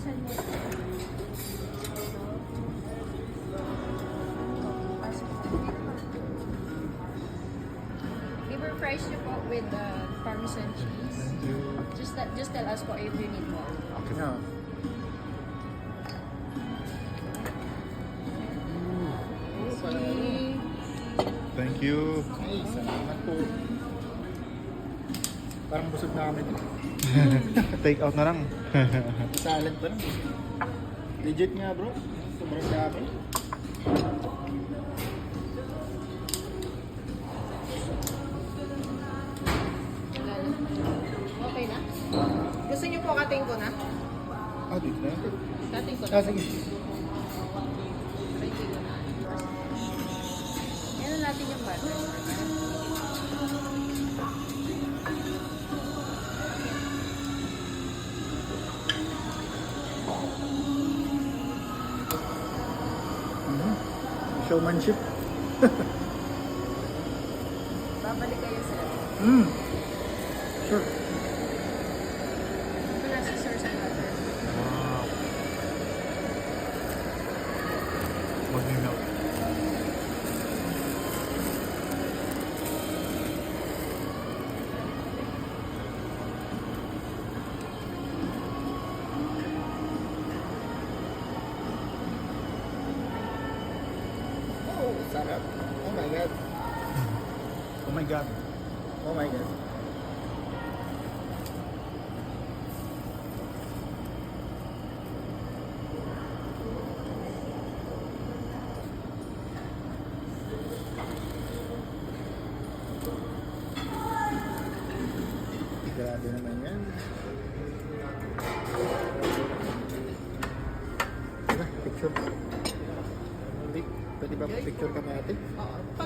Saan mo? Liver fries niyo po with Parmesan cheese. Just tell us po if you need more. Okay na. Okay. Thank you. Ay, salamat po. Parang busog na kami. Take out na lang. Salad pa lang. Legit nga bro. Sobrang dami. Okay na? Gusto niyo po kating ko na? Ah, dito na. Kating ko na. Ah, sige. Kating ko na. Yan na natin yung butter. Showmanship. Babalik kayo sir. Sure. Ito na si sir sa butter. Wow. Mag-melt. Oh, sarap. Oh my God. Oh my God. Oh my God. Grabe naman yan. Tara, picture. Hindi, pwede ba picture kami ate? Oo.